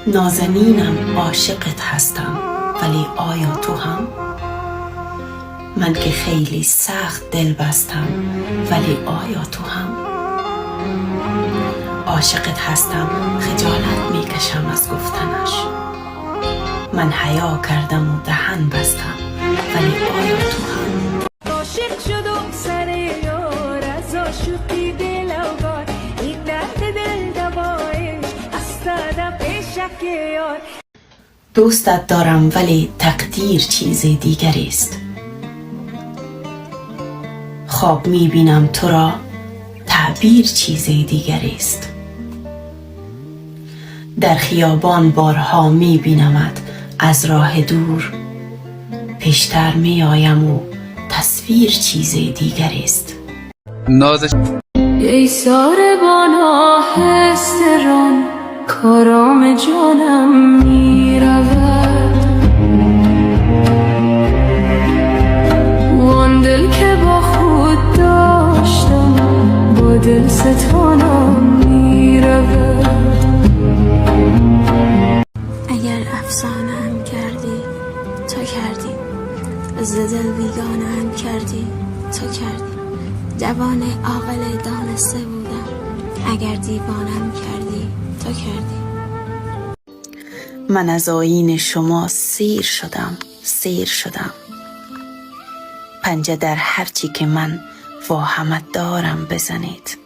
نازنینم عاشقت هستم، ولی آیا تو هم؟ من که خیلی سخت دل بستم، ولی آیا تو هم؟ عاشقت هستم، خجالت میکشم از گفتنش. من حیا کردم و دهن بستم، ولی آیا تو هم؟ عاشق شدم سر یار، از عاشقی دلوار، این درد دل دوایش استادم پیشک یار. دوستت دارم ولی تقدیر چیز دیگری است. خواب میبینم تو را، تعبیر چیز دیگری است. در خیابان بارها میبینمت از راه دور، پیشتر میآیم و تصویر چیز دیگری است. ای ساربان آهستران، کارام جانم میرود. وان دل که با خود داشتم، با دل ستانم میرود. اگر افسانه ام کردی تا کردی، ز دل بیگانه ام کردی تا کردی. جوان عاقل دانسته بودم، اگر دیوانم کردی تا کردی. من از آیین شما سیر شدم. پنجه در هرچی که من واهمت دارم بزنید.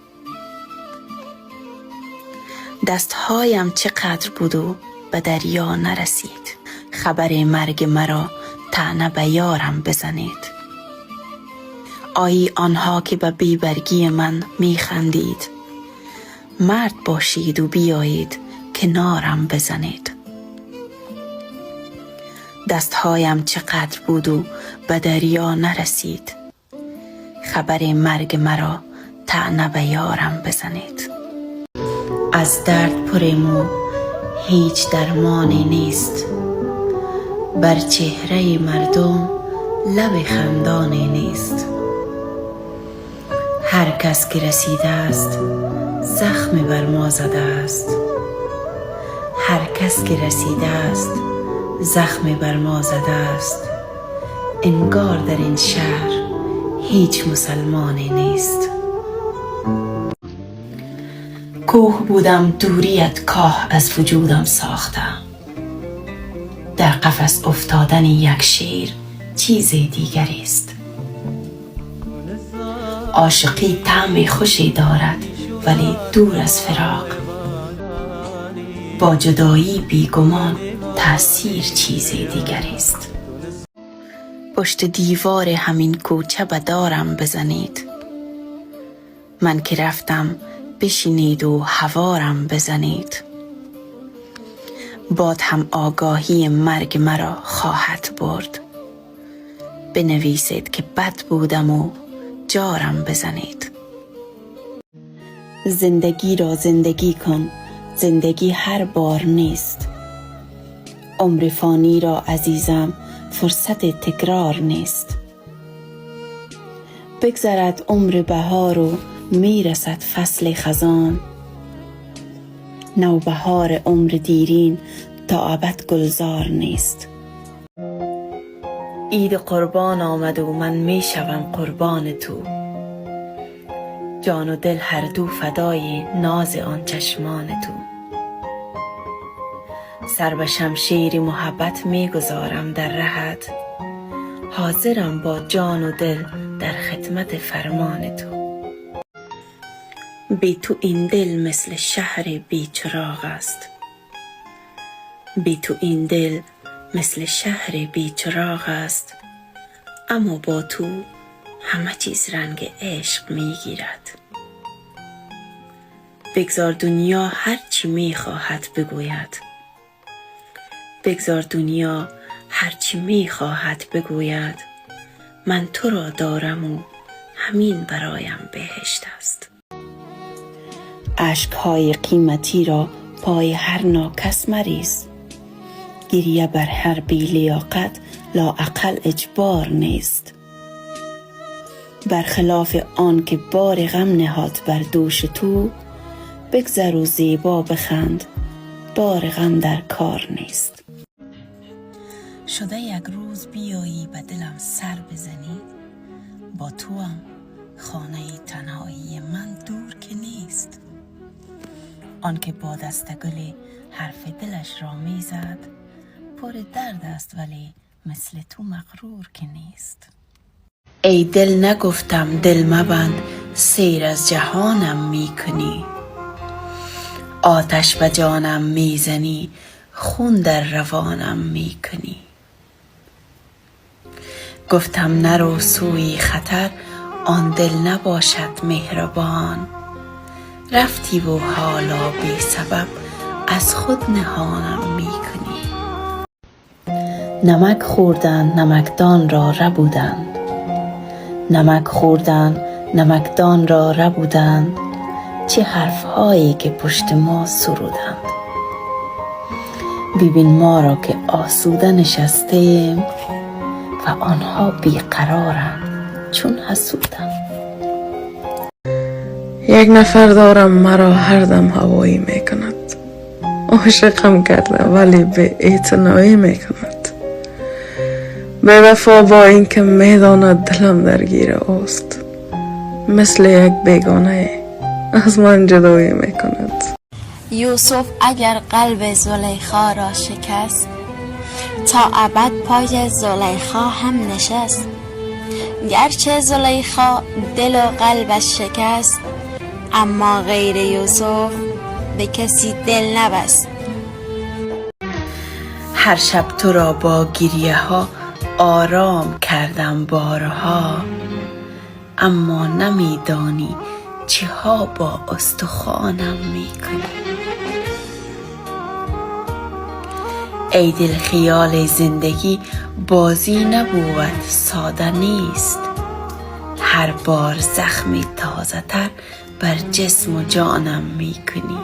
دستهایم چقدر بود و به دریا نرسید. خبر مرگ مرا طعنه به یارم بزنید. آیی آنها که به بیبرگی من میخندید. مرد باشید و بیایید کنارم بزنید. دستهایم چقدر بود و به دریا نرسید. خبر مرگ مرا طعنه به یارم بزنید. از درد پریم و هیچ درمانی نیست. بر چهره مردم لب خندانی نیست. هر کس که رسیده است زخمی بر ما زده است. هر کس که رسیده است زخمی بر ما زده است. انگار در این شهر هیچ مسلمانی نیست. کوه بودم دوریت کاه از وجودم ساخته. در قفس افتادن یک شیر چیز دیگری است. عاشقی طعم خوشی دارد ولی دور از فراق. با جدایی بیگمان تأثیر چیز دیگری است. پشت دیوار همین کوچه به دارم بزنید. من که رفتم بشینید و هوارم بزنید. باد هم آگاهی مرگ مرا خواهد برد. بنویسید که بد بودم و جارم بزنید. زندگی را زندگی کن، زندگی هر بار نیست. عمر فانی را عزیزم فرصت تکرار نیست. بگذرد عمر بهار و میرسد فصل خزان. نوبهار عمر دیرین تا ابد گلزار نیست. عید قربان آمد و من میشوم قربان تو. جان و دل هر دو فدای ناز آن چشمان تو. سر به شمشیر محبت میگذارم در رهت. حاضرم با جان و دل در خدمت فرمان تو. بی تو این دل مثل شهر بی چراغ است. بی تو این دل مثل شهر بی چراغ است. اما با تو همه چیز رنگ عشق میگیرد. بگذار دنیا هر چی میخواهد بگوید. بگذار دنیا هر چی میخواهد بگوید. من تو را دارم و همین برایم بهشت است. اشک‌های قیمتی را پای هر ناکس مریز. گریه بر هر بی لیاقت لااقل اجبار نیست. برخلاف آن که بار غم نهاد بر دوش تو، بگذر و زیبا بخند بار غم در کار نیست. شده یک روز بیایی به دلم سر بزنی، با تو هم خانه تنهایی من دور که نیست. آنکه با دست گل حرف دلش را میزد، پر درد است ولی مثل تو مغرور که نیست. ای دل نگفتم دل مبند، سیر از جهانم میکنی. آتش به جانم میزنی، خون در روانم میکنی. گفتم نرو سوی خطر، آن دل نباشد مهربان. رفتی و حالا بی سبب از خود نهانم میکنی. نمک خوردند نمکدان را ربودند، نمک خوردند نمکدان را ربودند. چه حرفهایی که پشت ما سرودند. ببین ما را که آسوده نشستیم و آنها بیقرارند چون حسودند. یک نفر دارم مرا هر دم هوایی میکند، عاشقم کرده ولی به اعتنایی میکند. به وفا با این که میداند دلم درگیر اوست، مثل یک بیگانه از من جدایی میکند. یوسف اگر قلب زلیخا را شکست، تا ابد پای زلیخا هم نشست. گرچه زلیخا دل و قلبش شکست، اما غیر یوسف به کسی دل نبست. هر شب تو را با گریه ها آرام کردم بارها، اما نمیدانی چه ها با استخوانم میکنی. ای دل خیال زندگی بازی نبود، ساده نیست. هر بار زخمی تازه تر بر جسم و جانم میکنی.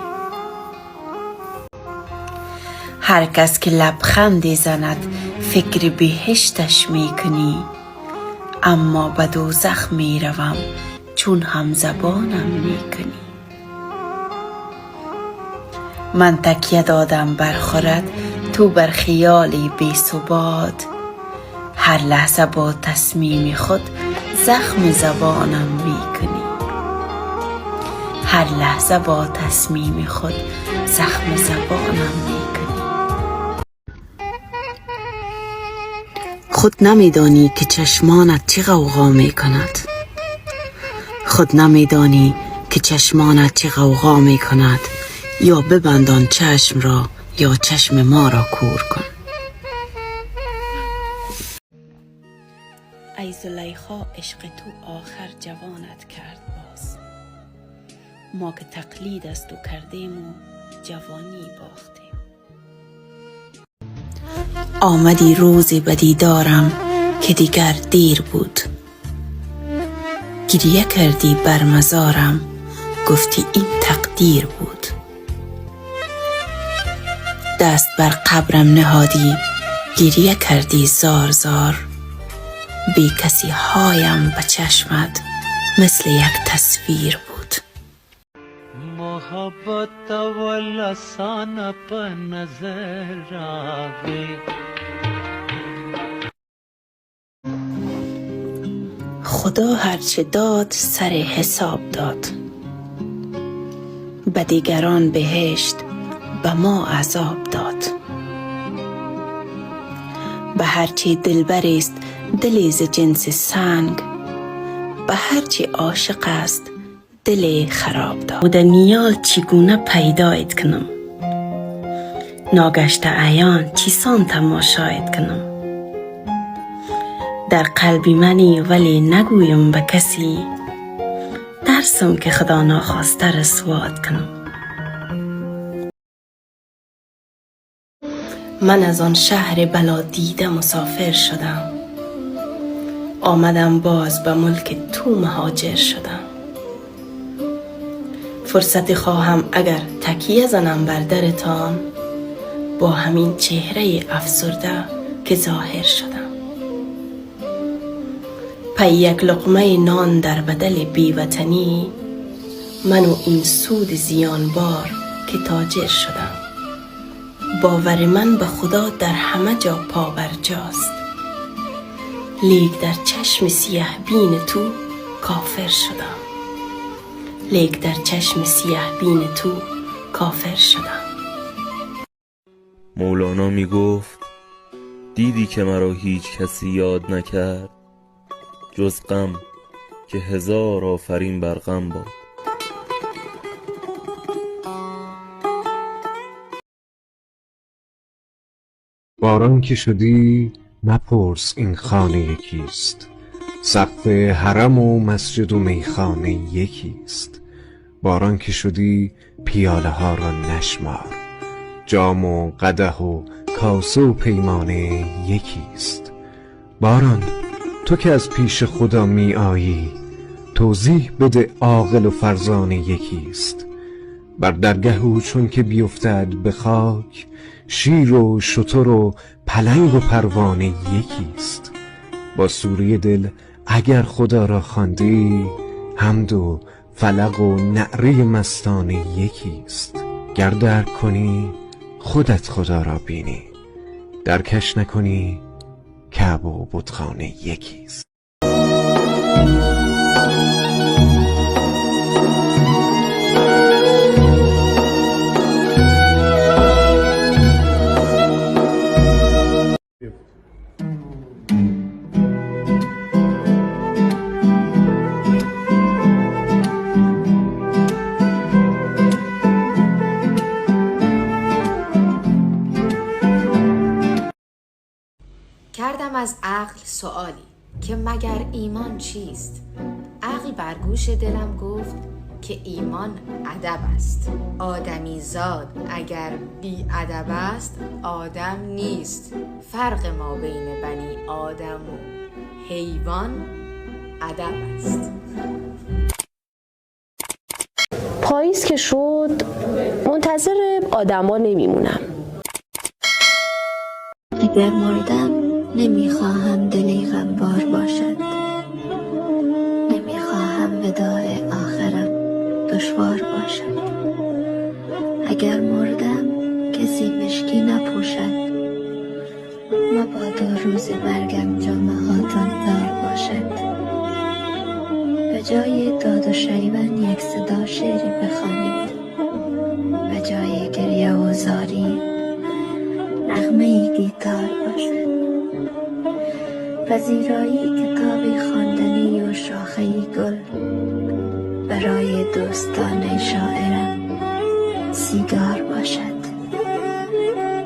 هر کس که لبخندی زند فکر بهشتش میکنی، اما به دوزخ میروم چون هم زبانم میکنی. من تکیه دادم بر خورد، تو بر خیالی بی ثبات. هر لحظه با تصمیم خود زخم زبانم میکنی. هر لحظه با تصمیم خود زخم زبانم میکنی. خود نمیدانی که چشمانت چه غوغا میکند. خود نمیدانی که چشمانت چه غوغا میکند. یا ببندان چشم را یا چشم ما را کور کن. ای زلیخا عشق تو آخر جوانت کرد باز. ما که تقلید از تو کردیم و جوانی باختیم. آمدی روزی به دیدارم که دیگر دیر بود. گریه کردی بر مزارم، گفتی این تقدیر بود. دست بر قبرم نهادی، گریه کردی زار زار. بی کسی هایم به چشمت مثل یک تصویر بود. محبت اول آسان په نظر راغی. خدا هرچه داد سر حساب داد. به دیگران بهشت به ما عذاب داد. به هرچی دلبر است دلی ز جنس سنگ. به هرچی عاشق است دل خراب داد. در نیال چگونه پیدایت کنم، ناگشته عیان چیسان تماشایت کنم. در قلبی منی ولی نگویم به کسی، ترسم که خدا ناخواسته رسوات کنم. من از آن شهر بلا دیده مسافر شدم، آمدم باز به ملک تو مهاجر شدم. فرصتی خواهم اگر تکیه زنم بر درتان، با همین چهره افسرده که ظاهر شدم. پی یک لقمه نان در بدل بیوطنی، من و این سود زیانبار که تاجر شدم. باور من به خدا در همه جا پابرجاست. لیک در چشم سیه بین تو کافر شدم. لیک در چشم سیه بین تو کافر شدم. مولانا می گفت دیدی که مرا هیچ کسی یاد نکرد جز غم که هزار آفرین بر غم باد. باران که شدی مپرس این خانه یکیست، سقف حرم و مسجد و میخانه یکیست. باران که شدی پیاله ها را نشمار، جام و قدح و کاسه و پیمانه یکیست. باران تو که از پیش خدا می آیی، توضیح بده عاقل و فرزانه یکیست. بر درگه او چون که بیفتد به خاک، شیر و شتر و پلنگ و پروانه یکیست. با سوره دل اگر خدا را خواندی، حمد و فلق و نعره مستانه یکیست. گر درک کنی خودت خدا را بینی، درکش نکنی کعبه و بتخانه یکیست. کردم از عقل سؤالی که مگر ایمان چیست؟ عقل بر گوش دلم گفت که ایمان ادب است. آدمی زاد اگر بی ادب است آدم نیست. فرق ما بین بنی آدم و حیوان ادب است. پاییز که شد منتظر آدما نمیمونم. اگر مردم نمیخواهم دلی غمبار باشد، نمیخواهم وداع آخرم دشوار باشد. اگر مردم کسی مشکی نپوشد، مبادا روز مرگم جامه هاتان دار باشد. به جای داد و شیون یک صدا شعری بخوانید، به جای گریه و زاری نغمه گیتار باشد. پذیرایی کتابی خواندنی و شاخه‌ای گل، برای دوستان شاعرم سیگار باشد.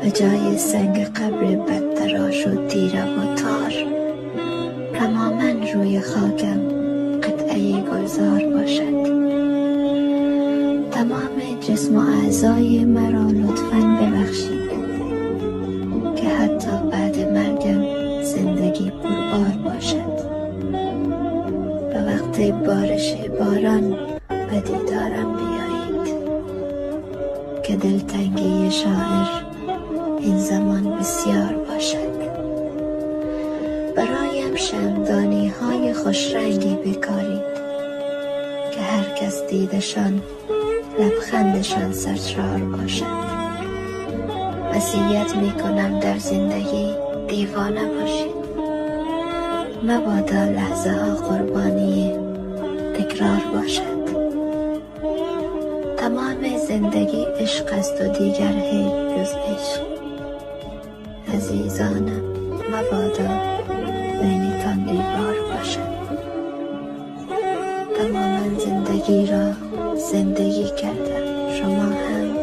به جای سنگ قبر بدتراش و تیره و تار، تماما روی خاکم قطعه گلزار باشد. تمام جسم و اعضای مرا لطفاً ببخشید که حتی بعد مرگم زندگی پربار باشد. به وقت بارش باران به دیدارم بیایید که دلتنگی شاعر این زمان بسیار باشد. برایم شمعدانی های خوشرنگی بکارید که هر کس دیدشان لبخندشان سرشار باشد. وصیت می کنم در زندگی دیوانه باشید، مبادا لحظه ها قربانی تکرار باشد. تمام زندگی عشق است و دیگر هیچ جز عشق. عزیزانم مبادا بینتان دیوار باشد. تماما زندگی را زندگی کردم، شما هم.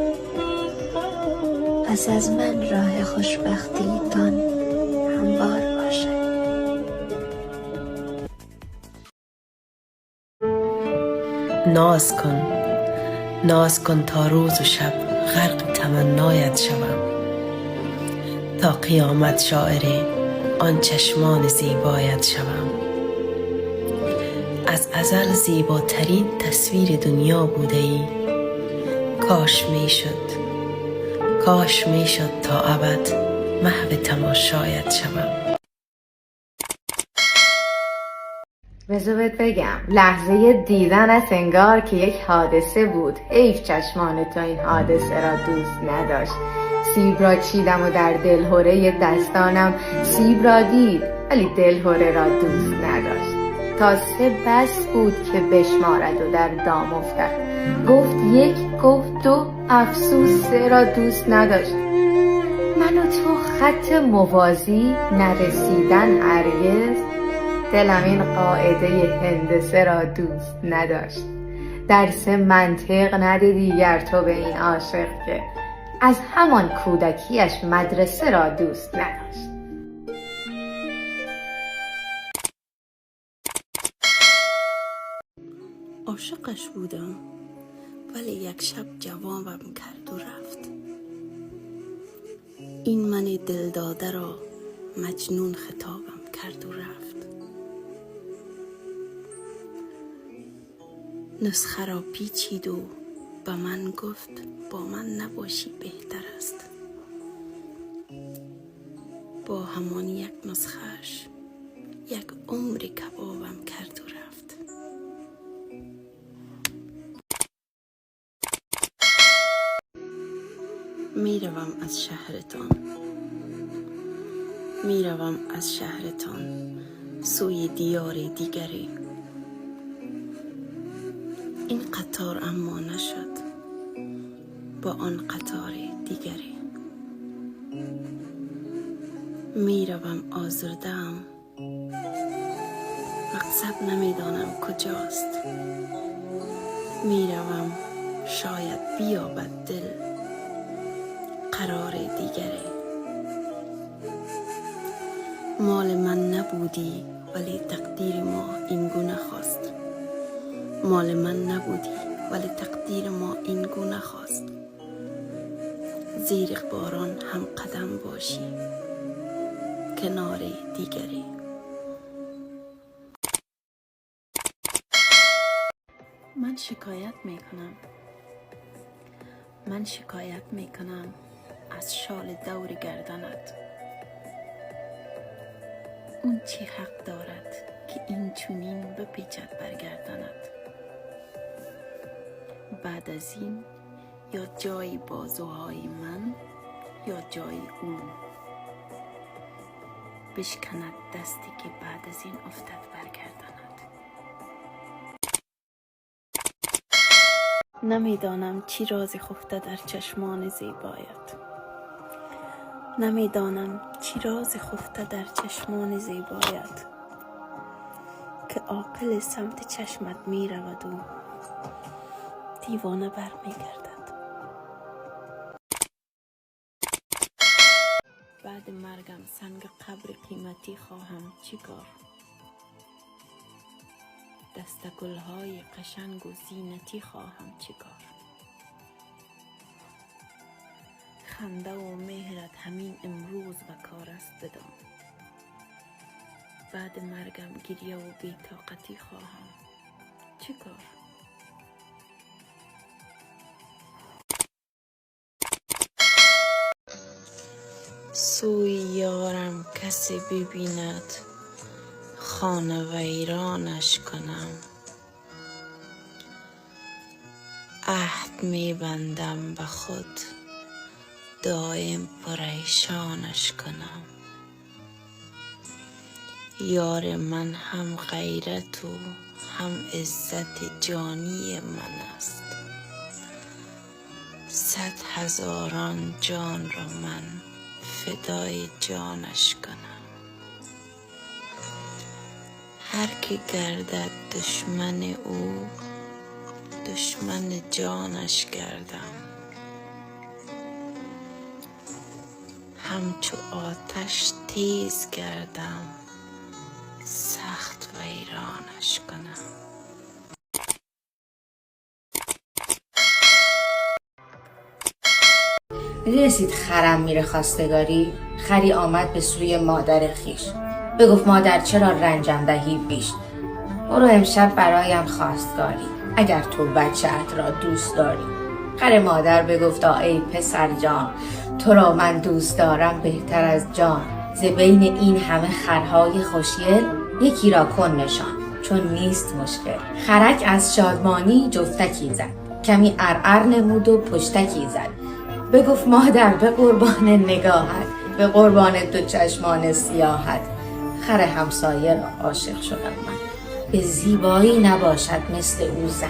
پس از من راه خوشبختیتان هموار باشد. ناز کن تا روز و شب غرق تمنایت شوم. تا قیامت شاعر آن چشمان زیبایت شوم. از ازل زیباترین تصویر دنیا بوده ای. کاش می شد تا ابد محو تماشایت شوم. بذار بهت بگم، لحظه دیدنت انگار که یک حادثه بود. حیف چشمان تو این حادثه را دوست نداشت. سیب را چیدم و در دلهوره دستانم سیب را دید، ولی دلهوره را دوست نداشت. تا 3 بس بود که بشمارد و در دام افتد. گفت 1، گفت 2، افسوس 3 را دوست نداشت. من و تو خط موازی، نرسیدن هرگز. دلم این قاعده هندسه را دوست نداشت. درس منطق نده دیگر تو به این عاشق که از همان کودکیش مدرسه را دوست نداشت. عاشقش بودم، ولی یک شب جوابم کرد و رفت. این من دل داده را مجنون خطابم کرد و رفت. نسخه را پیچید و به من گفت با من نباشی بهتر است. با همان یک نسخهش یک عمر کبابم کرد و رفت. میروم از شهرتان، میروم از شهرتان سوی دیار دیگری. این قطار اما نشد با آن قطار دیگری. میروم آزرده‌ام، مقصد نمیدانم کجاست. میروم شاید بیابد دل قرار دیگری. مال من نبودی ولی تقدیر ما این گونه خواست. مال من نبودی ولی تقدیر ما این گونه خواست. زیر باران هم قدم باشی کنار دیگری. من شکایت میکنم، من شکایت میکنم از شال دور گردنت. اون چی حق دارد که این چونین بپیچد بر گردنت؟ بعد از این یا جای بازوهای من یا جای اون بشکند دستی که بعد از این افتد بر گردنت. نمیدانم چی رازی خفته در چشمان زیبایت. نمیدانم چی رازی خفته در چشمان زیبایت که عاقل سمت چشمت می رود و دیوانه بر می گردد. بعد مرگم سنگ قبر قیمتی خواهم چیکار؟ دست گلهای قشنگ و زینتی خواهم چیکار؟ خنده و مهرت همین امروز و کار است بدان. بعد مرگم گریه و بی‌طاقتی خواهم چیکار؟ سوی یارم کسی ببیند خانه ویرانش کنم. عهد میبندم به خود دائم پریشانش کنم. یار من هم غیرت و هم عزت جانی من است. 100,000 جان را من فدای جانش کنم. هر که گردد دشمن او دشمن جانش گردم. همچو آتش تیز گردم سخت ویرانش کنم. رسید خرم میره خواستگاری. خری آمد به سوی مادر خیش. بگفت مادر چرا رنجم دهی بیش؟ برو امشب برایم خواستگاری اگر تو بچه‌ات را دوست داری. خر مادر بگفتا ای پسر جان، تو را من دوست دارم بهتر از جان. ز بین این همه خرهای خوشگل یکی را کن نشان، چون نیست مشکل. خرک از شادمانی جفتکی زد، کمی عرعر نمود و پشتکی زد. بگفت مادر به قربان نگاهت، به قربان دو چشمان سیاهت، خر همسایه را عاشق شدم من، به زیبایی نباشد مثل او زن.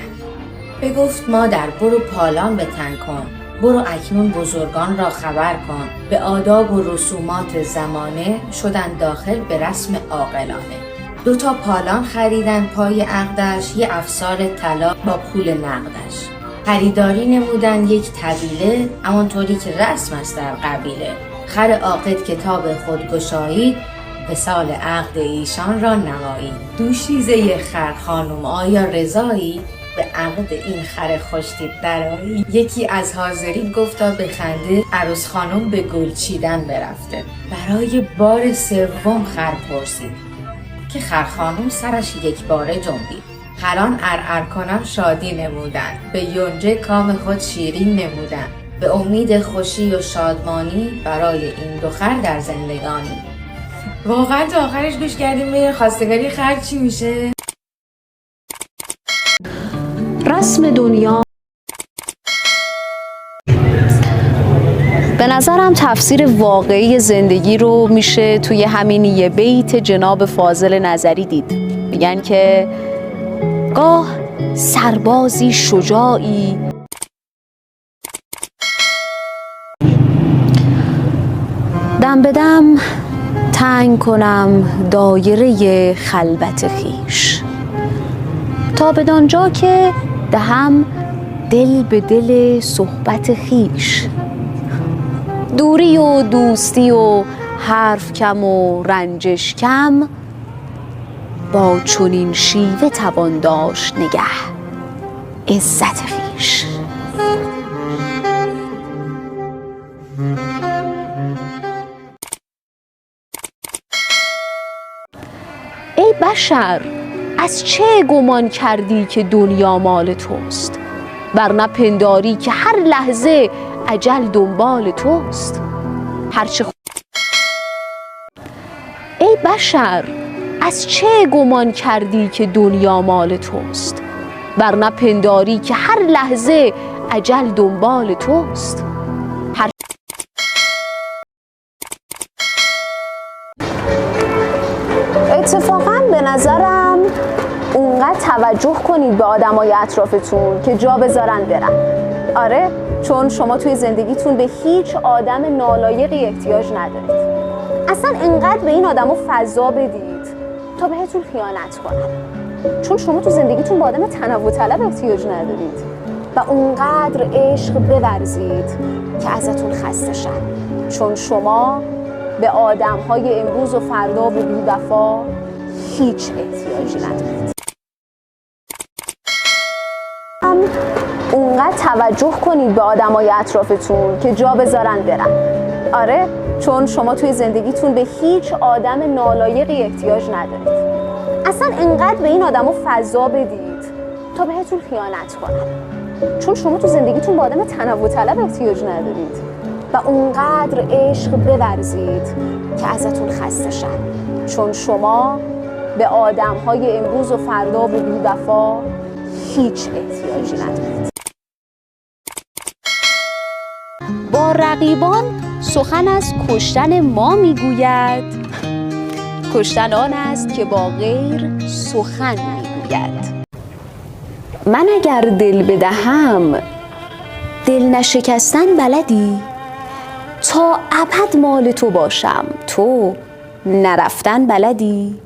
بگفت مادر برو پالان به تن کن، برو اکنون بزرگان را خبر کن، به آداب و رسومات زمانه شدن داخل به رسم عاقلانه. 2 پالان خریدن پای عقدش، یه افسار طلا با پول نقدش. خریداری نمودن یک طویله، همانطوری که رسم است در قبیله. خر عاقد کتاب خود گشایید، وصال عقد ایشان را نمایید. دوشیزه خر خانم آیا رضایی، به عقد این خر خوشتیپ درایی. یکی از حاضرین گفتا به خنده، عروس خانم به گل چیدن برفته. برای بار 3 خر پرسید، که خر خانم سرش 1 باره جنبید. خران ارعر کنم شادی نمودن، به یونجه کام خود شیرین نمودن. به امید خوشی و شادمانی، برای این 2 خر در زندگانی. واقعا تا آخرش گوش کردیم به خواستگاری خر چی میشه؟ رسم دنیا به نظرم تفسیر واقعی زندگی رو میشه توی همین یه بیت جناب فاضل نظری دید. میگن که گاه سربازی شجاعی دم به دم تنگ کنم دایره خلوت خیش، تا بدانجا که دهم دل به دل صحبت خیش. دوری و دوستی و حرف کم و رنجش کم، با چنین شیوه توان داشت نگه عزت خیش. ای بشر، از چه گمان کردی که دنیا مال توست، ورنه پنداری که هر لحظه اجل دنبال توست. هرچه ای بشر، از چه گمان کردی که دنیا مال توست، ورنه پنداری که هر لحظه اجل دنبال توست. اتفاقا به نظرم اونقدر توجه کنید به آدمای اطرافتون که جا بذارن برن. آره، چون شما توی زندگیتون به هیچ آدم نالایقی احتیاج ندارید. اصلا اینقدر به این آدمو فضا بدید تا بهتون خیانت کنن، چون شما تو زندگیتون با آدم تنوع طلب احتیاج ندارید. و اونقدر عشق بورزید که ازتون خسته شن، چون شما به آدم‌های امروز و فردا و بی‌وفا هیچ احتیاجی ندارید. اونقدر توجه کنید به آدمای اطرافتون که جا بذارن برن. آره، چون شما توی زندگیتون به هیچ آدم نالایقی احتیاج ندارید. اصلا اینقدر به این آدمو فضا بدید تا بهتون خیانت کنن، چون شما تو زندگیتون با آدم تنوع طلب احتیاج ندارید. و اونقدر عشق بورزید که ازتون خسته شن، چون شما به آدم‌های امروز و فردا و بی‌وفا هیچ احتیاجی ندارید. با رقیبان سخن از کشتن ما میگوید، کشتن آن است که با غیر سخن میگوید. من اگر دل بدهم دل نشکستن بلدی، تا ابد مال تو باشم تو نرفتن بلدی.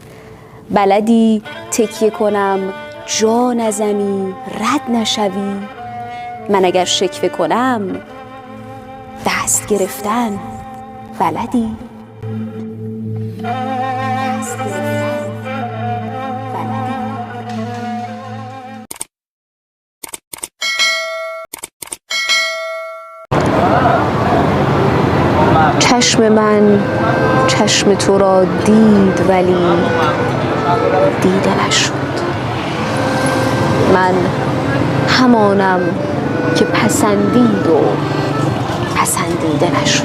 بلدی تکیه کنم جا نزنی رد نشوی، من اگر شکوه کنم دست گرفتن بلدی. دست گرفتن بلدی. چشم من چشم تو را دید ولی دیده نشد. من همانم که پسندید و پسندیده نشد.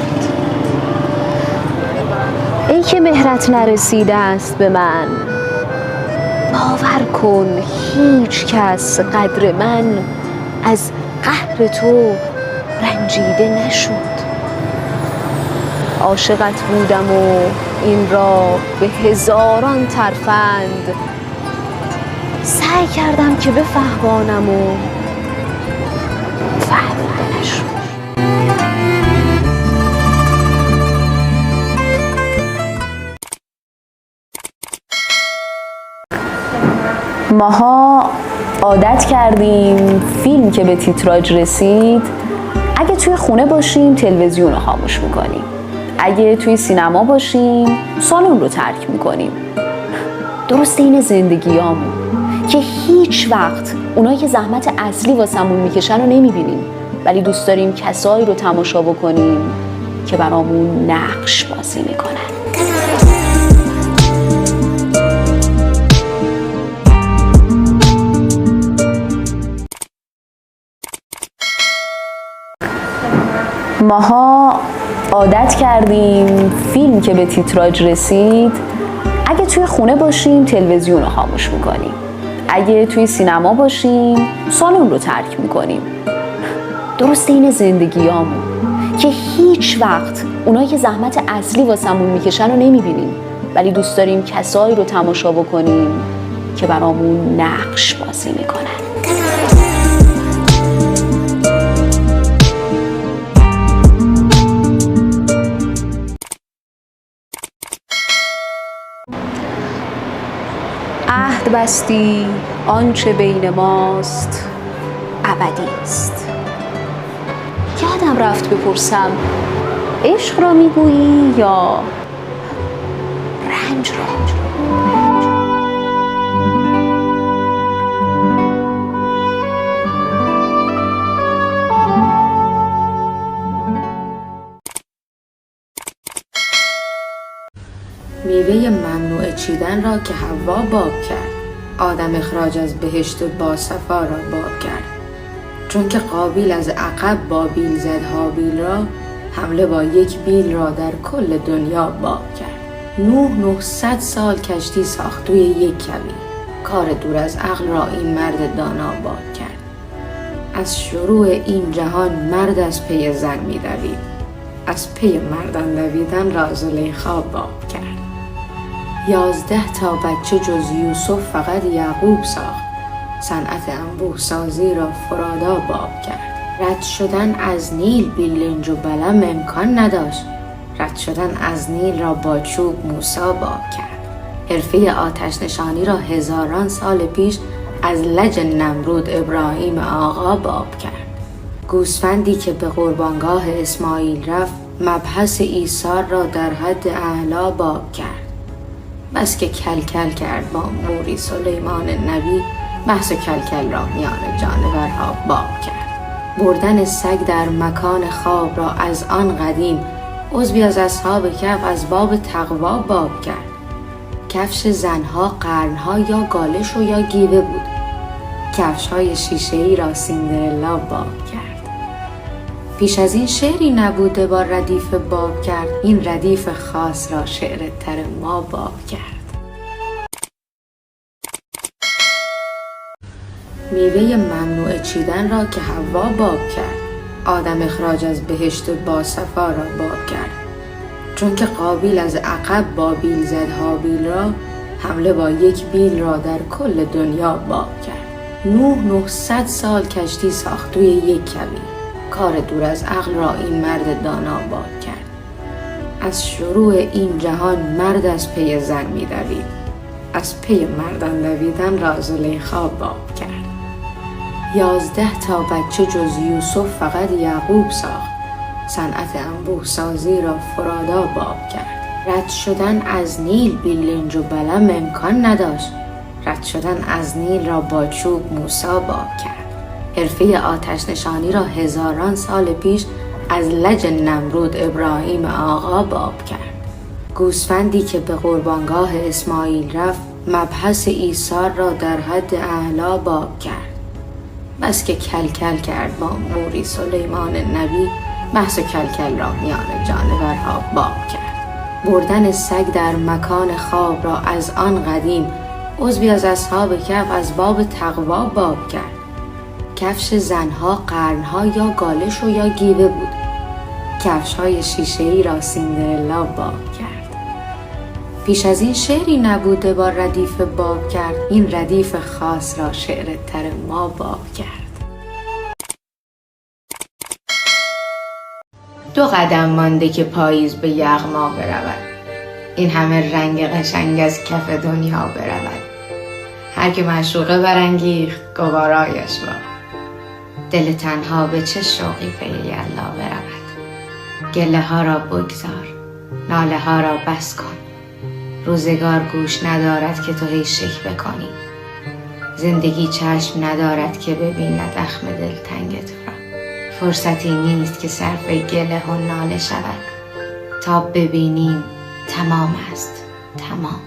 ای که مهرت نرسیده است به من، باور کن هیچ کس قدر من از قهر تو رنج سنجیده نشد. عاشقت بودم و این را به هزاران ترفند سعی کردم که بفهمانم و فهمیده نشد. ماها عادت کردیم فیلم که به تیتراژ رسید اگه توی خونه باشیم تلویزیون رو خاموش میکنیم، اگه توی سینما باشیم سالن رو ترک میکنیم. درسته این زندگیامون که هیچ وقت اونایی که زحمت اصلی واسمون میکشن رو نمیبینیم، ولی دوست داریم کسایی رو تماشا بکنیم که برامون نقش بازی میکنن. ماها عادت کردیم فیلم که به تیتراژ رسید اگه توی خونه باشیم تلویزیون رو خاموش میکنیم، اگه توی سینما باشیم سالن رو ترک میکنیم. درسته این زندگیامون که هیچ وقت اونایی که زحمت اصلی واسمون میکشن رو نمیبینیم، ولی دوست داریم کسایی رو تماشا بکنیم که برامون نقش بازی میکنن. عهد بستی آنچه بین ماست ابدی است. یادم رفت بپرسم عشق را میگویی یا رنج را؟ میوه ممنوع چیدن را که حوا باب کرد، آدم اخراج از بهشت با صفا را باب کرد. چون که قابیل از عقب با بیل زد هابیل را، حمله با یک بیل را در کل دنیا باب کرد. 900 سال کشتی ساخت توی یک کویر، کار دور از عقل را این مرد دانا باب کرد. از شروع این جهان مرد از پی زن می دوید، از پی مردان دویدن را زلیخا باب کرد. 11 تا بچه جز یوسف فقط یعقوب ساخت، صنعت انبوه سازی را فرادا باب کرد. رد شدن از نیل بی لنج و بلم امکان نداشت، رد شدن از نیل را با چوب موسی باب کرد. حرفه آتش نشانی را هزاران سال پیش از لج نمرود ابراهیم آقا باب کرد. گوسفندی که به قربانگاه اسماعیل رفت، مبحث ایثار را در حد اعلا باب کرد. بس که کلکل کرد با موری سلیمان نبی، بحث کلکل را میان جانورها باب کرد. بردن سگ در مکان خواب را از آن قدیم، عضوی از اصحاب کهف از باب تقوا باب کرد. کفش زنها قرنها یا گالش و یا گیوه بود، کفش‌های شیشه‌ای را سیندرلا باب کرد. پیش از این شعری نبوده با ردیف باب کرد، این ردیف خاص را شعر تر ما باب کرد. میوه ممنوع چیدن را که حوا باب کرد، آدم اخراج از بهشت با صفا را باب کرد. چون که قابیل از عقب با بیل زد هابیل را، حمله با یک بیل را در کل دنیا باب کرد. 900 سال کشتی ساخت توی یک کویر، کار دور از عقل را این مرد دانا باب کرد. از شروع این جهان مرد از پی زن می دوید، از پی مردان دویدن را زلیخا باب کرد. 11 تا بچه جز یوسف فقط یعقوب ساخت، صنعت انبوه سازی را فرادا باب کرد. رد شدن از نیل بی لنج و بلم امکان نداشت، رد شدن از نیل را با چوب موسی باب کرد. حرفه آتش نشانی را هزاران سال پیش از لج نمرود ابراهیم آقا باب کرد. گوسفندی که به قربانگاه اسماعیل رفت، مبحث ایثار را در حد اعلا باب کرد. بس که کلکل کرد با موری سلیمان نبی، بحث کلکل را میان جانورها باب کرد. بردن سگ در مکان خواب را از آن قدیم، عضوی از اصحاب کهف از باب تقوا باب کرد. کفش زنها قرنها یا گالش و یا گیوه بود. کفش‌های شیشه‌ای را سیندرلا باب کرد. پیش از این شعری نبوده با ردیف باب کرد، این ردیف خاص را شعر تر ما باب کرد. 2 قدم مانده که پاییز به یغما برود، این همه رنگ قشنگ از کف دنیا برود. هر که معشوقه برانگیخت گوارایش با، دل تنها به چه شوقی پی یلا برود. گله ها را بگذار، ناله ها را بس کن، روزگار گوش ندارد که تو هی شکوه کنی. زندگی چشم ندارد که ببیند اخم دلتنگ تو را. فرصتی نیست که صرف گله و ناله شود، تا ببینیم تمام است تمام.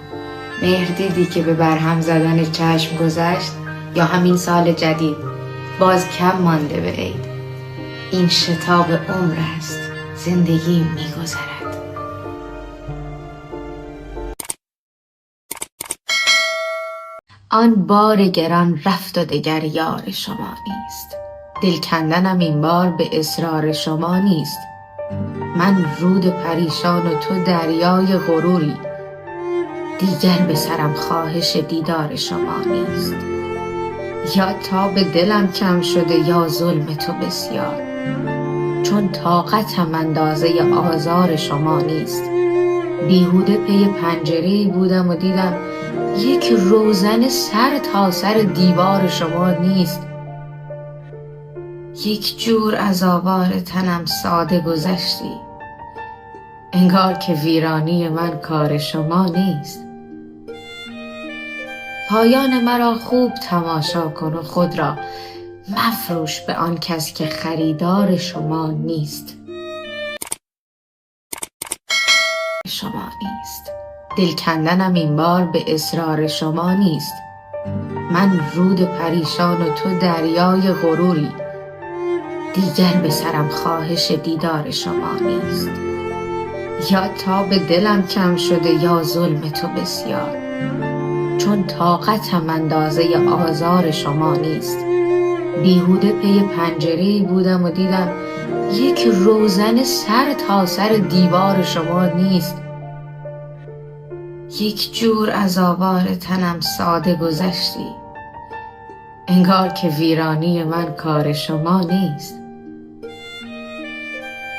مهر دیدی که به برهم زدن چشم گذشت، یا همین سال جدید باز کم مانده به عید. این شتاب عمر است، زندگی می‌گذرد. آن بار گران رفت و دگر یار شما نیست، دل کندنم این بار به اصرار شما نیست. من رود پریشان و تو دریای غروری، دیگر به سرم خواهش دیدار شما نیست. یا تاب دلم کم شده یا ظلم تو بسیار، چون طاقتم اندازه آزار شما نیست. بیهوده پی پنجره‌ای بودم و دیدم یک روزن سر تا سر دیوار شما نیست. یک جور از آوار تنم ساده گذشتی، انگار که ویرانی من کار شما نیست. پایان مرا خوب تماشا کن و خود را مفروش به آن کس که خریدار شما نیست. شما نیست، دل کندنم این بار به اصرار شما نیست. من رود پریشان و تو دریای غروری، دیگر به سرم خواهش دیدار شما نیست. یا تاب دلم کم شده یا ظلم تو بسیار، چون طاقتم اندازه آزار شما نیست. بیهوده پی پنجره‌ای بودم و دیدم یک روزن سر تا سر دیوار شما نیست. یک جور از آوار تنم ساده گذشتی، انگار که ویرانی من کار شما نیست.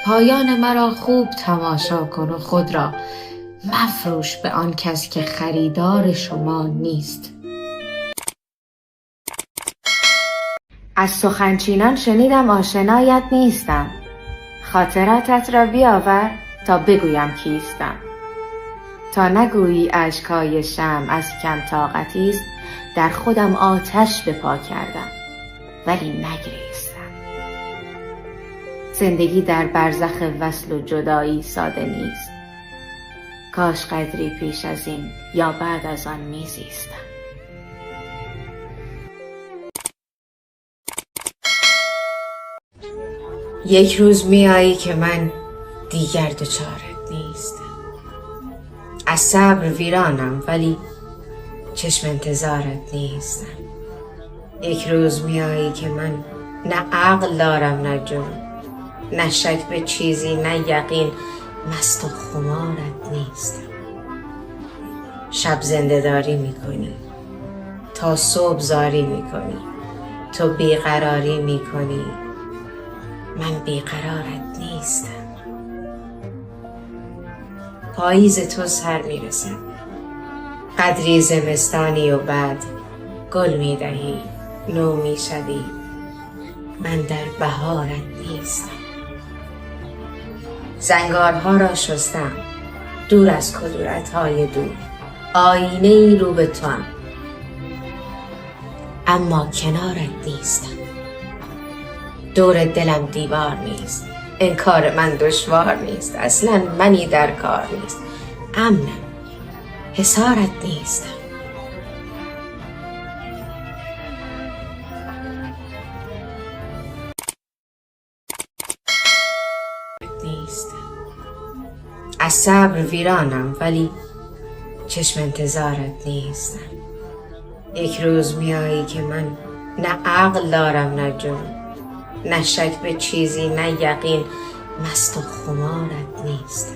پایان مرا خوب تماشا کن و خود را مفروش به آن کس که خریدار شما نیست. از سخنچینان شنیدم آشنایت نیستم، خاطراتت را بیاور تا بگویم کیستم. تا نگویی اشکای شمع از کم طاقتی است، در خودم آتش به پا کردم ولی نگریستم. زندگی در برزخ وصل و جدایی ساده نیست، کاش قدری پیش از این یا بعد از آن میزیستم. یک روز میایی که من دیگر دچارت نیستم. از صبر ویرانم ولی چشم انتظارت نیستم. یک روز میایی که من نه عقل دارم نه جنون، نه شک به چیزی نه یقین، مست و خمارت نیستم. شب زنده داری میکنی، تا صبح زاری میکنی، تو بیقراری میکنی، من بیقرارت نیستم. پاییز تو سر میرسد، قدری زمستانی و بعد گل میدهی، نو میشوی، من در بهارت نیستم. زنگارها را شستم دور از کدورت‌های دور، آینه ای رو به توام، اما کنارت نیستم. دور دلم دیوار نیست، انکار من دشوار نیست، اصلا منی در کار نیست، امنم، حصارت نیستم. از صبر ویرانم ولی چشم انتظارت نیستم. یک روز میایی که من نه عقل دارم نه جون، نه شک به چیزی نه یقین، مست و خمارت نیستم.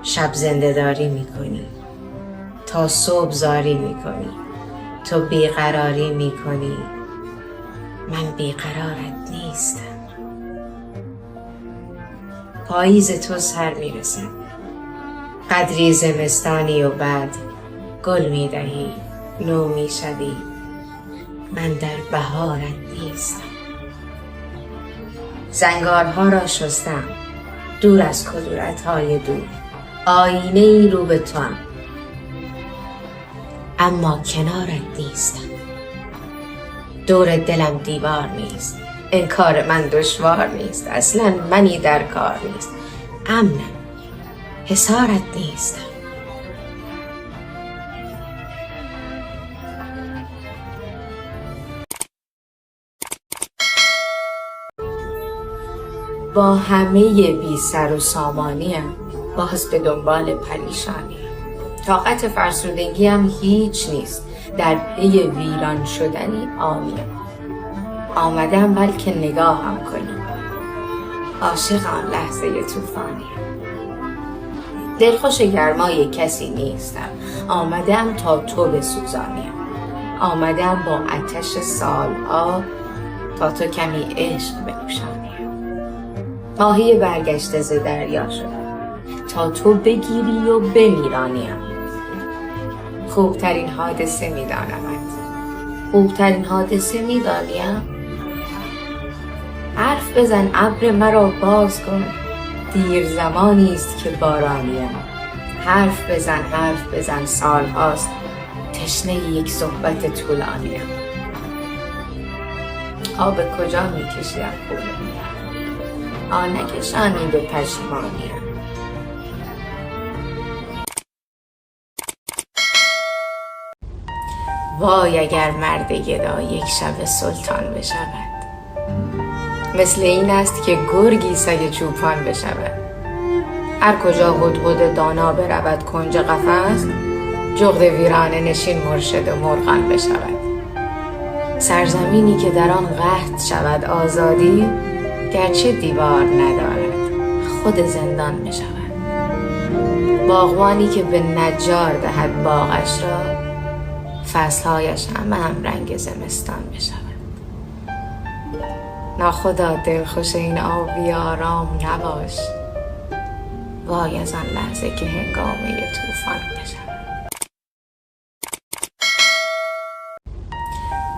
شب زنده داری میکنی، تا صبح زاری میکنی، تو بیقراری میکنی، من بیقرارت نیستم. پاییز تو سر میرسد، قدری زمستانی و بعد گل میدهی، نو میشوی، من در بهارت نیستم. زنگارها را شستم دور از کدورت‌های دور، آینه ای رو به توام، اما کنارت نیستم. دور دلم دیوار نیست، انکار من دشوار نیست، اصلا منی در کار نیست، امنم، حصارت نیستم. با همه بی سر و سامانیم باز به دنبال پریشانیم. طاقت فرسودگیم هیچ نیست، در پی ویران شدنی آمیم. آمدم بلکه نگاهم کنی، عاشق آن لحظه طوفانیم. دلخوش گرمای کسی نیستم، آمدم تا تو بسوزانیم. آمدم با آتش سالها تا تو کمی عشق بنوشانیم. ماهی برگشته ز دریا شدم تا تو بگیری و بمیرانیم. خوبترین حادثه میدانمت، خوبترین حادثه میدانیم. حرف بزن ابر مرا باز کن، دیر زمانی است که بارانیم. حرف بزن سال هاست تشنه یک صحبت طولانیم. آب کجا میکشیم پول نکشانی به پشیمانیم. وای اگر مرد گدا یک شب سلطان بشود، مثل این است که گرگی سگ چوپان بشود. هر کجا هدهد دانا برود کنج قفس، جغد ویرانه نشین مرشد و مرغان بشود. سرزمینی که در آن قحط شود آزادی، گرچه دیوار ندارد خود زندان بشود. باغبانی که به نجار دهد باغش را، فصلهایش هم رنگ زمستان بشود. ناخدا دلخوش این آبی آرام نباش، وای از آن لحظه که هنگامه طوفان بشود.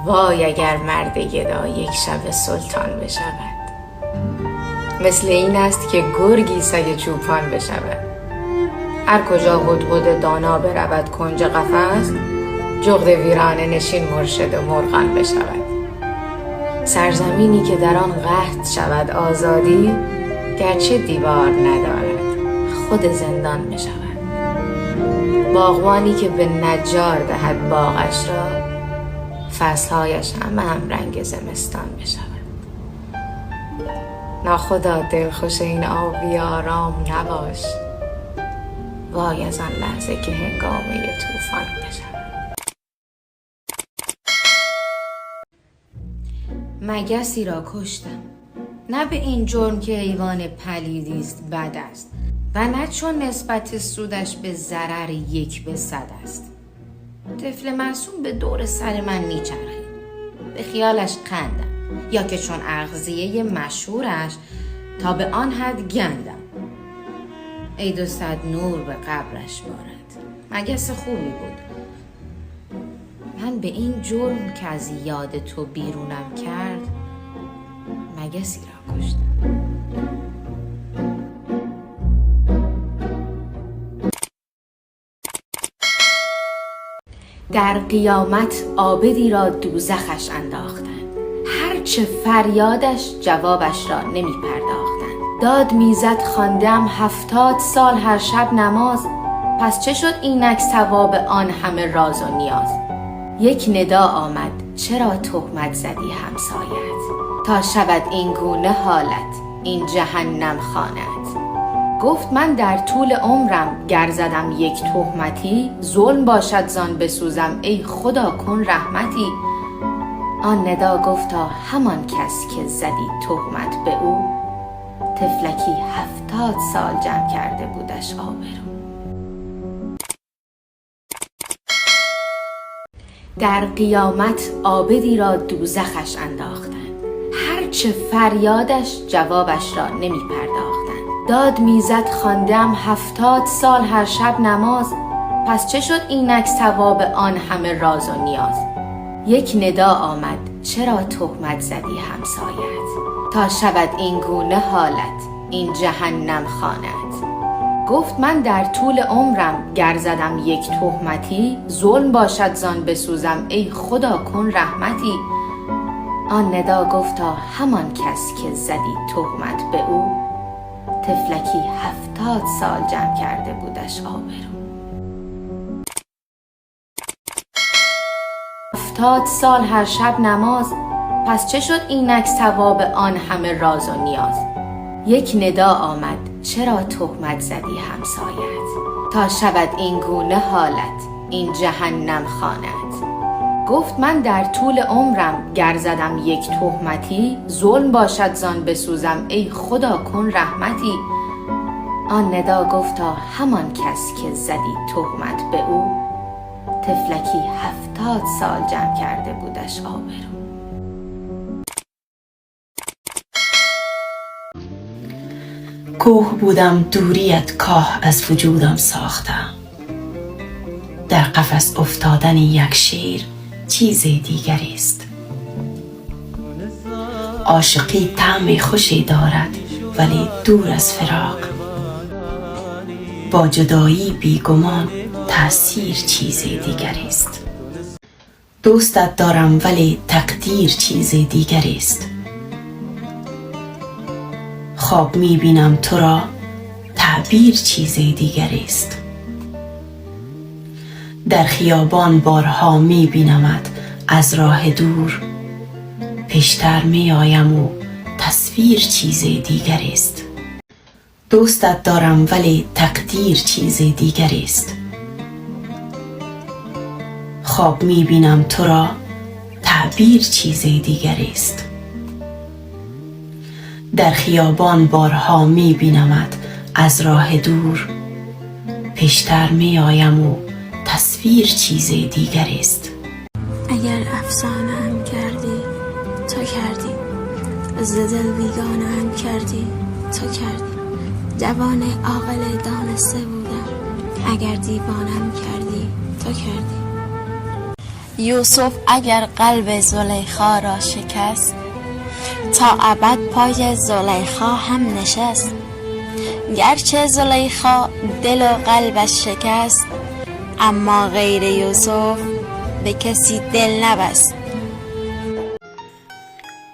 وای اگر مرد گدا یک شب سلطان بشود، مثل این است که گرگی سگ چوپان بشود. هر کجا هدهد دانا برود کنج قفس، جغد ویرانه نشین مرشد و مرغان بشود. سرزمینی که در آن قحط شود آزادی، گرچه دیوار ندارد خود زندان بشود. باغبانی که به نجار دهد باغش را، فصلهایش هم رنگ زمستان بشود. ناخدا دلخوش این آبی آرام نباش، وای از آن لحظه که هنگامه طوفان بشود. مگسی را کشتم، نه به این جرم که حیوان پلیدی است بد است، و نه چون نسبت سودش به ضرر 1/100 است. طفل معصوم به دور سر من میچرخید، به خیالش قندم، یا که چون اغذیه مشهورش تا به آن حد گندم. ای 200 نور به قبرش بارد، مگس خوبی بود. من به این جرم که از یاد تو بیرونم کرد، مگسی را کشتم. در قیامت عابدی را دوزخش انداختند، هرچه فریادش جوابش را نمی پرداختند. داد میزد خواندم 70 سال هر شب نماز، پس چه شد اینک ثواب آن همه راز و نیاز. یک ندا آمد چرا تهمت زدی همسایت، تا شود این گونه حالت این جهنم خانت. گفت من در طول عمرم گر زدم یک تهمتی، ظلم باشد زان بسوزم ای خدا کن رحمتی. آن ندا گفتا همان کس که زدی تهمت به او، طفلکی 70 سال جمع کرده بودش آبرو. در قیامت عابدی را دوزخش انداختند، هرچه فریادش جوابش را نمی پرداختند. داد میزد خواندم 70 سال هر شب نماز، پس چه شد اینک ثواب آن همه راز و نیاز؟ یک ندا آمد چرا تهمت زدی همسایت، تا شود این گونه حالت این جهنم خانت. گفت من در طول عمرم گر زدم یک تهمتی، ظلم باشد زان بسوزم ای خدا کن رحمتی. آن ندا گفتا همان کس که زدی تهمت به او، طفلکی 70 سال جمع کرده بودش آبرو. 70 سال هر شب نماز، پس چه شد اینک ثواب آن همه راز و نیاز؟ یک ندا آمد چرا تهمت زدی همسایت، تا شود این گونه حالت این جهنم خانت. گفت من در طول عمرم گر زدم یک تهمتی، ظلم باشد زان بسوزم ای خدا کن رحمتی. آن ندا گفتا همان کس که زدی تهمت به او، طفلکی 70 سال جمع کرده بودش آبرو. کوه بودم دوریت کاه از وجودم ساختم، در قفس افتادن یک شیر چیز دیگری است. عاشقی طعم خوشی دارد ولی دور از فراق، با جدایی بیگمان تأثیر چیز دیگری است. دوستت دارم ولی تقدیر چیز دیگری است. خواب میبینم تو را تعبیر چیز دیگری است. در خیابان بارها میبینمت از راه دور، پیشتر میآیم و تصویر چیز دیگری است. دوستت دارم ولی تقدیر چیز دیگری است. خواب میبینم تو را تعبیر چیز دیگری است. در خیابان بارها میبینمت از راه دور، پیشتر میآیم و تصویر چیز دیگری است. اگر افسانه ام کردی تو کردی، از دل بیگانه ام کردی تو کردی. جوان عاقل دانسته بودم، اگر دیوانم کردی تو کردی. یوسف اگر قلب زلیخا را شکست، تا ابد پای زلیخا هم نشست. گرچه زلیخا دل و قلبش شکست، اما غیر یوسف به کسی دل نبست.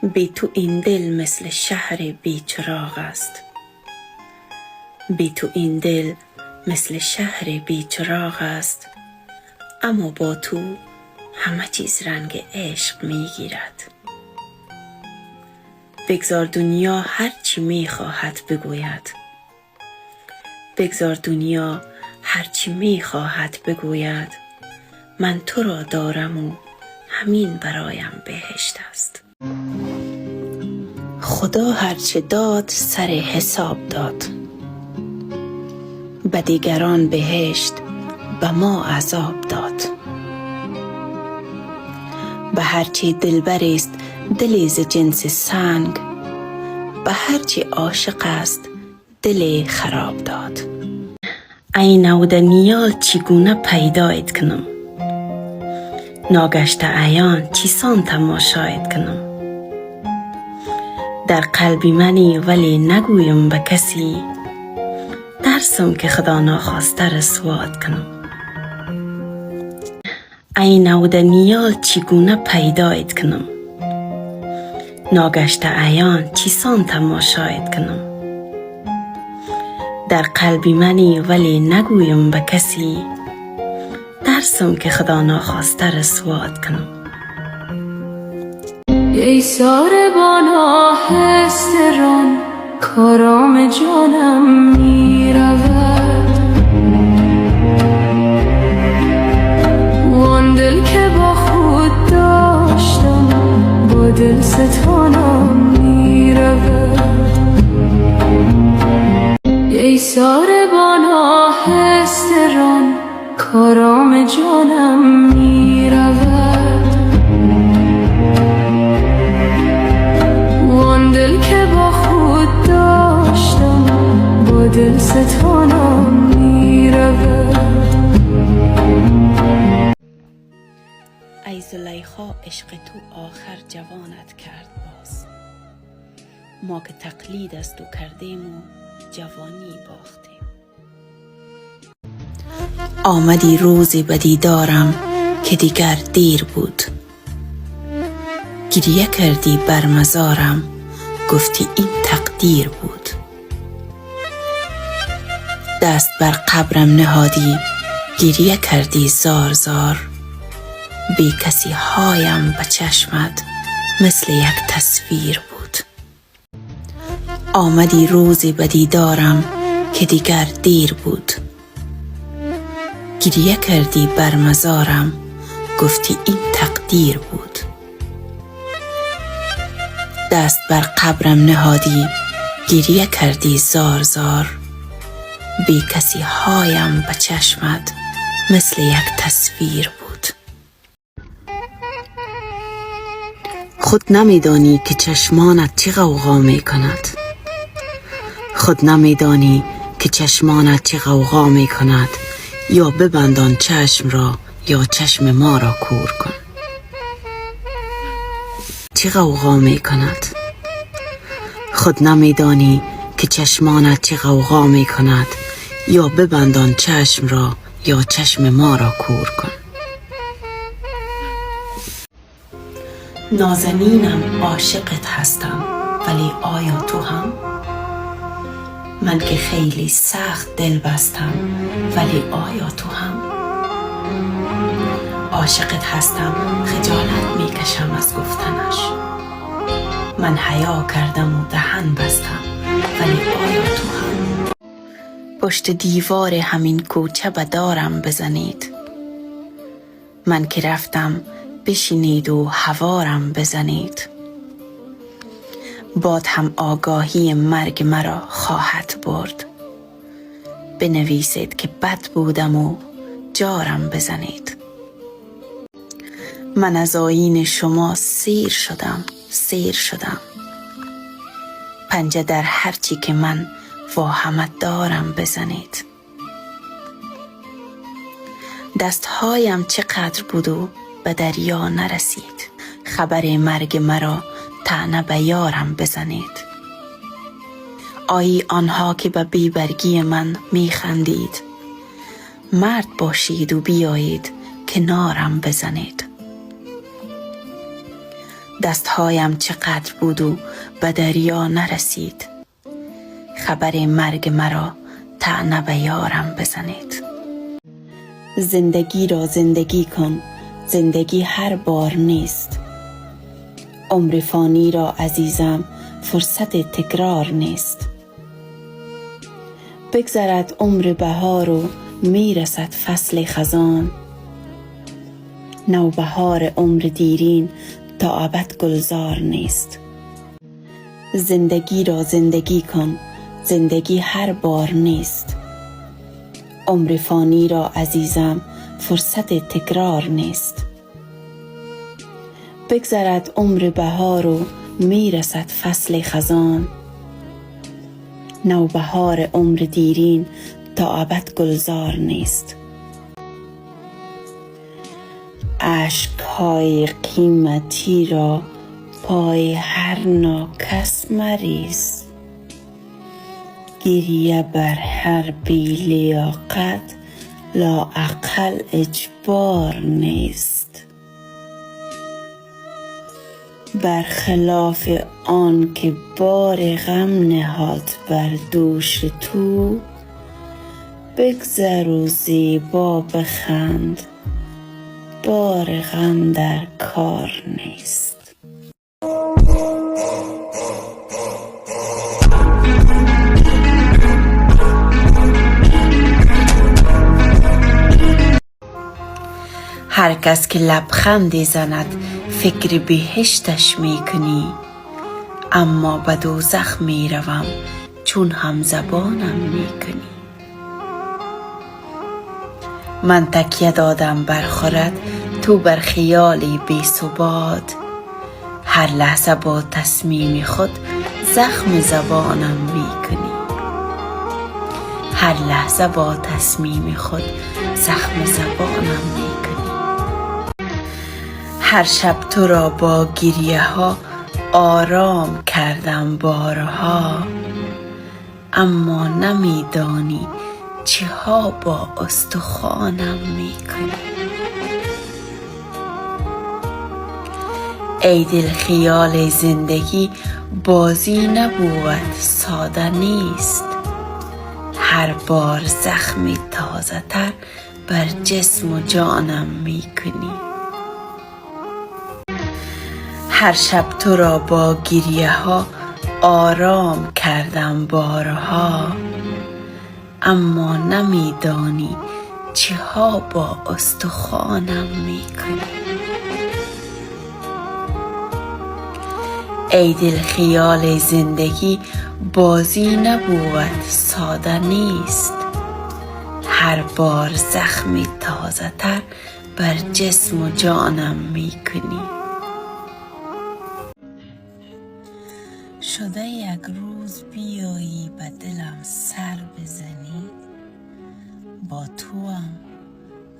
بی تو این دل مثل شهر بیچراغ است، بی تو این دل مثل شهر بیچراغ است. اما با تو همه چیز رنگ عشق میگیرد. بگذار دنیا هرچی میخواهد بگوید، بگذار دنیا هرچی میخواهد بگوید. من تو را دارم و همین برایم بهشت است. خدا هرچه داد سر حساب داد، به دیگران بهشت به ما عذاب داد. به هرچی دلبر است دلی ز جنس سنگ، به هرچی عاشق است دل خراب داد. ای نودنیال چگونه پیدایت کنم، ناگشته عیان چیسان تماشایت کنم. در قلبی منی ولی نگویم به کسی، ترسم که خدا ناخواسته رسوات کنم. ای نودنیال چگونه پیدایت کنم، ناگشته عیان چیسان تماشایت کنم. در قلبی منی ولی نگویم به کسی، ترسم که خدا ناخواسته رسوات کنم. ای ساربان آهستران کارام جانم می رود، وان دل که با خود داشتم بادبان آهستران کارام جانم می رود. وان دل که با خود داشتم با دل ستانم می رود. ای زلیخا عشق تو آخر جوانت کرد باز، ما که تقلید از تو کردیم و جوانی باختیم. آمدی روزی به دیدارم که دیگر دیر بود، گریه کردی بر مزارم گفتی این تقدیر بود. دست بر قبرم نهادی گریه کردی زار زار، بی کسی هایم به چشمت مثل یک تصویر بود. آمدی روزی به دیدارم که دیگر دیر بود، گریه کردی بر مزارم گفتی این تقدیر بود. دست بر قبرم نهادی گریه کردی زار زار، بی کسی هایم به چشمت مثل یک تصویر بود. خود نمیدانی که چشمانت چه غوغا می کند، خود نمیدانی که چشمانت چه غوغا می کند. یا ببندان چشم را یا چشم ما را کور کن. چه غوغا می کند؟ خود نمیدانی که چشمانت چه غوغا می کند. یا ببندان چشم را یا چشم ما را کور کن. نازنینم عاشقت هستم ولی آیا تو هم؟ من که خیلی سخت دل بستم ولی آیا تو هم؟ عاشقت هستم خجالت میکشم از گفتنش، من حیا کردم و دهن بستم ولی آیا تو هم؟ پشت دیوار همین کوچه به دارم بزنید، من که رفتم بشینید و هوارم بزنید. باد هم آگاهی مرگ مرا خواهد برد، بنویسید که بد بودم و جارم بزنید. من از آیین شما سیر شدم، پنجه در هرچی که من واهمت دارم بزنید. دستهایم چقدر بود و به دریا نرسید، خبر مرگ مرا طعنه به یارم بزنید. آیی آنها که به بیبرگی من میخندید، مرد باشید و بیایید کنارم بزنید. دستهایم چقدر بود و به دریا نرسید، خبر مرگ مرا طعنه به یارم بزنید. زندگی را زندگی کن، زندگی هر بار نیست. عمر فانی را عزیزم فرصت تکرار نیست. بگذرد عمر بهار و میرسد فصل خزان، نوبهار عمر دیرین تا ابد گلزار نیست. زندگی را زندگی کن، زندگی هر بار نیست. عمر فانی را عزیزم فرصت تکرار نیست. بگذرد عمر بهار و میرسد فصل خزان، نوبهار عمر دیرین تا ابد گلزار نیست. اشک‌های قیمتی را پای هر ناکس مریز، گریه بر هر بی لیاقت لااقل اجبار نیست. برخلاف آن که بار غم نهاد بر دوش تو، بگذر و زیبا بخند، بار غم در کار نیست. هر کس که لبخندی زند فکر بهشتش میکنی، اما به دوزخ میروم چون هم زبانم میکنی. من تکیه دادم بر خورد، تو بر خیالی بی ثبات. هر لحظه با تصمیم خود زخم زبانم می کنی. هر لحظه با تصمیم خود زخم زبانم می کنی. هر شب تو را با گریه ها آرام کردم بارها، اما نمیدانی چه ها با استخوانم می کنی. ای دل خیال زندگی بازی نبود، ساده نیست. هر بار زخمی تازه تر بر جسم و جانم می کنی. هر شب تو را با گریه ها آرام کردم بارها، اما نمیدانی چه ها با استخوانم می کنی. ای دل خیال زندگی بازی نبود، ساده نیست. هر بار زخمی تازه تر بر جسم و جانم می کنی. شده یک روز بیایی به دلم سر بزنی، با توام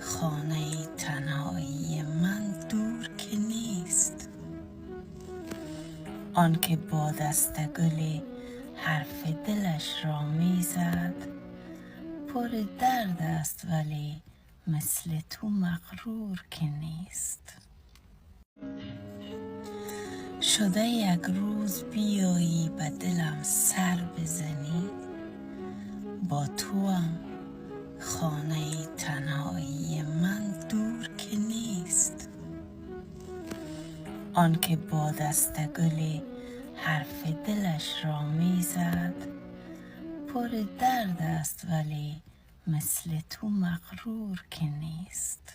خانه تنهایی من دور که نیست. آنکه با دست گل حرف دلش را میزد، پر درد است ولی مثل تو مغرور که نیست. شده یک روز بیایی به دلم سر بزنی، با توام خانه تنهایی من دور که نیست. آنکه با دست گل حرف دلش را میزد، پر درد است ولی مثل تو مغرور که نیست.